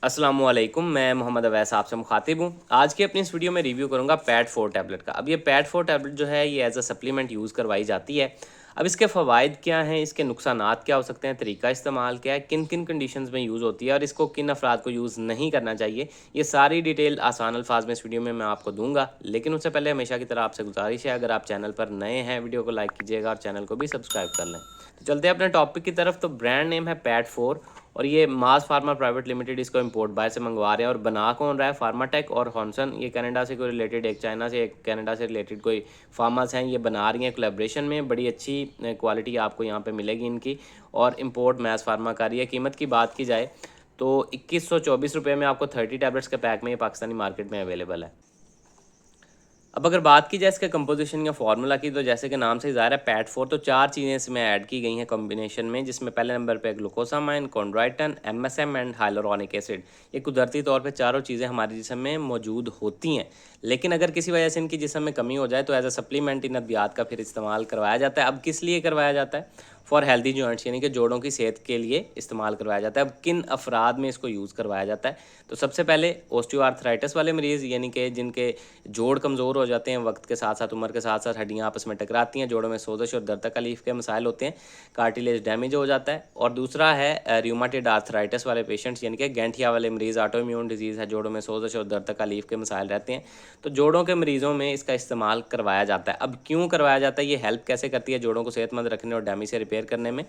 अस्सलामुअलैकुम, मैं मोहम्मद अवैस आपसे मुखातिब हूँ। आज की अपनी इस वीडियो में रिव्यू करूँगा पैड 4 टैबलेट का। अब ये पैड 4 टैबलेट जो है ये एज अ सप्लीमेंट यूज़ करवाई जाती है। अब इसके फ़वाइद क्या हैं, इसके नुकसानात क्या हो सकते हैं, तरीका इस्तेमाल क्या है, किन किन कंडीशंस में यूज़ होती है और इसको किन अफराद को यूज़ नहीं करना चाहिए, ये सारी डिटेल आसान अल्फाज में इस वीडियो में मैं आपको दूंगा। लेकिन उससे पहले हमेशा की तरह आपसे गुजारिश है, अगर आप चैनल पर नए हैं वीडियो को लाइक कीजिएगा और चैनल को भी सब्सक्राइब कर लें। तो चलते हैं अपने टॉपिक की तरफ। तो ब्रांड नेम है पैड 4 और ये मास फार्मा प्राइवेट लिमिटेड इसको इंपोर्ट बाहर से मंगवा रहे हैं। और बना कौन रहा है, फार्माटेक और हॉनसन, ये कनाडा से कोई रिलेटेड, एक चाइना से एक कनाडा से रिलेटेड कोई फार्मास हैं, ये बना रही हैं कोलैबोरेशन में। बड़ी अच्छी क्वालिटी आपको यहाँ पे मिलेगी इनकी और इंपोर्ट मैस फार्मा का रही है। कीमत की बात की जाए तो 2124 रुपये में आपको 30 टैबलेट्स के पैक में ये पाकिस्तानी मार्केट में अवेलेबल है। अब अगर बात की जाए इसके कंपोजिशन या फार्मूला की, तो जैसे कि नाम से ज़ाहिर है पैड 4, तो 4 चीज़ें इसमें ऐड की गई हैं कॉम्बिनेशन में, जिसमें पहले नंबर पे glucosamine, chondroitin, MSM and hyaluronic acid. ये कुदरती तौर पे चारों चीज़ें हमारे जिस्म में मौजूद होती हैं, लेकिन अगर किसी वजह से इनकी जिस्म में कमी हो जाए तो एज अ सप्लीमेंट इन अद्वियात का फिर इस्तेमाल करवाया जाता है। अब किस लिए करवाया जाता है? फॉर हेल्दी जॉइंट्स, यानी कि जोड़ों की सेहत के लिए इस्तेमाल करवाया जाता है। अब किन अफराद में इसको यूज़ करवाया जाता है? तो सबसे पहले ओस्टियोआर्थराइटिस वाले मरीज़, यानी कि जिनके जोड़ कमज़ोर हो जाते हैं वक्त के साथ साथ, उम्र के साथ साथ हड्डियाँ आपस में टकराती हैं, जोड़ों में सोजश और दर्द तकलीफ के मसाइल होते हैं, कार्टिलेज डैमेज हो जाता है। और दूसरा है रूमेटॉइड आर्थराइटिस वाले पेशेंट्स, यानी कि गैंठिया वाले मरीज़, ऑटो इम्यून डिजीज़ है, जोड़ों में सोजश और दर्द तकलीफ के मसाइल रहते हैं, तो जोड़ों के मरीज़ों में इसका इस्तेमाल करवाया जाता है। अब क्यों करवाया जाता है, ये हेल्प कैसे करती है जोड़ों को सेहतमंद रखने और डैमेज से रिपेयर करने में?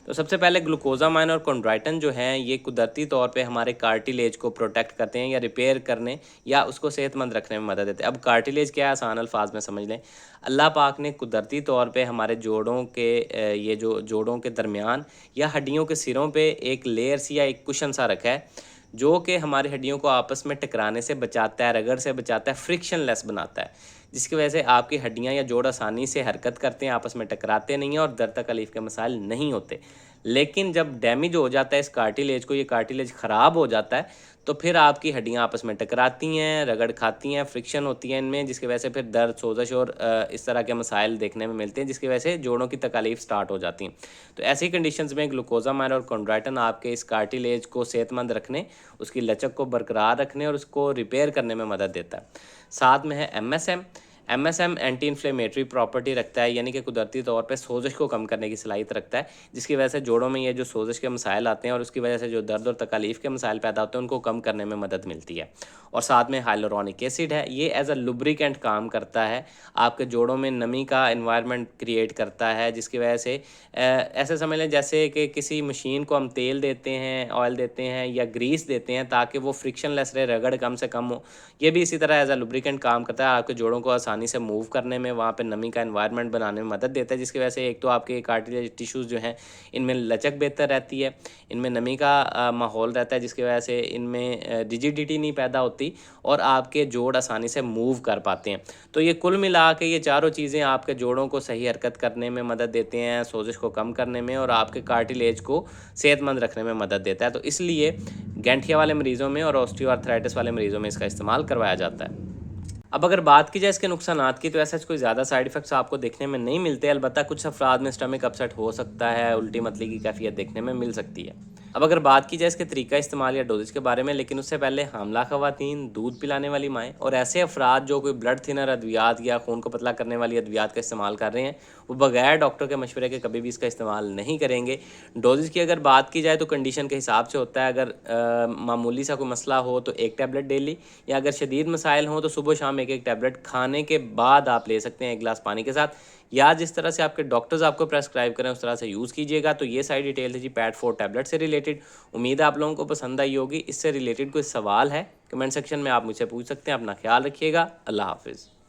तो सबसे पहले ग्लूकोजामाइन और कॉन्ड्राइटन जो हैं ये कुदरती तौर पे हमारे कार्टिलेज को प्रोटेक्ट करते हैं या रिपेयर करने या उसको सेहतमंद रखने में मदद देते हैं। अब कार्टिलेज क्या है, आसान अल्फाज में समझ लें। अल्लाह पाक ने कुदरती तौर पे हमारे जोड़ों के ये जो जोड़ों के दरमियान या हड्डियों के सिरों पे एक लेयर सी या एक कुशन सा रखा है, जो कि हमारी हड्डियों को आपस में टकराने से बचाता है, रगड़ से बचाता है, फ्रिक्शन लेस बनाता है, जिसकी वजह से आपकी हड्डियां या जोड़ आसानी से हरकत करते हैं, आपस में टकराते नहीं हैं और दर्द तकलीफ के मसाइल नहीं होते। लेकिन जब डैमेज हो जाता है इस कार्टिलेज को, ये कार्टिलेज ख़राब हो जाता है, तो फिर आपकी हड्डियां आपस में टकराती हैं, रगड़ खाती हैं, फ्रिक्शन होती है इनमें, जिसकी वजह से फिर दर्द, सोजश और इस तरह के मसाइल देखने में मिलते हैं, जिसकी वजह से जोड़ों की तकालीफ स्टार्ट हो जाती हैं। तो ऐसी कंडीशंस में ग्लूकोजामाइन और कॉन्ड्राइटन आपके इस कार्टिलेज को सेहतमंद रखने, उसकी लचक को बरकरार रखने और उसको रिपेयर करने में मदद देता है। साथ में है MSM. MSM anti inflammatory property रखता है, यानी कि कुदरती तौर पे सोजश को कम करने की सलाहियत रखता है, जिसकी वजह से जोड़ों में ये जो सोजश के मसाइल आते हैं और उसकी वजह से जो दर्द और तकालीफ के मसाइल पैदा होते हैं उनको कम करने में मदद मिलती है। और साथ में हाइलोरॉनिक एसिड है, ये एज अ लुब्रिकेंट काम करता है, आपके जोड़ों में नमी का इन्वायरमेंट क्रिएट करता है, जिसकी वजह से ऐसे समझ लें जैसे कि किसी मशीन को हम तेल देते हैं, ऑयल देते हैं या ग्रीस देते हैं ताकि वो फ्रिक्शन लेस रहे, रगड़ कम से कम हो। ये भी इसी तरह एज अ लुब्रिकेंट काम करता है, आपके जोड़ों को आसानी से मूव करने में, वहाँ पे नमी का एनवायरनमेंट बनाने में मदद देता है, जिसकी वजह से एक तो आपके कार्टिलेज टिश्यूज़ जो हैं इनमें लचक बेहतर रहती है, इनमें नमी का माहौल रहता है, जिसकी वजह से इनमें रिजिडिटी नहीं पैदा होती और आपके जोड़ आसानी से मूव कर पाते हैं। तो ये कुल मिला के ये चारों चीज़ें आपके जोड़ों को सही हरकत करने में मदद देते हैं, सोजिश को कम करने में और आपके कार्टिलेज को सेहतमंद रखने में मदद देता है। तो इसलिए गैंठिया वाले मरीज़ों में और ऑस्टियोआर्थराइटिस वाले मरीज़ों में इसका इस्तेमाल करवाया जाता है। अब अगर बात की जाए इसके नुकसानात की, तो ऐसा कोई ज़्यादा साइड इफ़ेक्ट्स आपको देखने में नहीं मिलते। अलबत्ता कुछ अफराद में स्टमक अपसेट हो सकता है, उल्टी मतली की कैफियत देखने में मिल सकती है। अब अगर बात की जाए इसके तरीका इस्तेमाल या डोजेज के बारे में, लेकिन उससे पहले हामला ख़वातीन, दूध पिलाने वाली माएँ और ऐसे अफराद जो कोई ब्लड थिनर अद्वियात या खून को पतला करने वाली अद्वियात का इस्तेमाल कर रहे हैं, वो बगैर डॉक्टर के मशवरे के कभी भी इसका इस्तेमाल नहीं करेंगे। डोजेज की अगर बात की जाए तो कंडीशन के हिसाब से होता है। अगर मामूली सा कोई मसला हो तो 1 टैबलेट डेली, या अगर शदीद मसाइल हों तो सुबह शाम 1-1 टैबलेट खाने के बाद आप ले सकते हैं 1 गिलास पानी के साथ, या जिस तरह से आपके डॉक्टर्स आपको प्रेस्क्राइब करें उस तरह से यूज़ कीजिएगा। तो ये सारी डिटेल थी जी पैड 4 टैबलेट से रिलेटेड। उम्मीद है आप लोगों को पसंद आई होगी। इससे रिलेटेड कोई सवाल है कमेंट सेक्शन में आप मुझसे पूछ सकते हैं। अपना ख्याल रखिएगा। अल्लाह हाफिज़।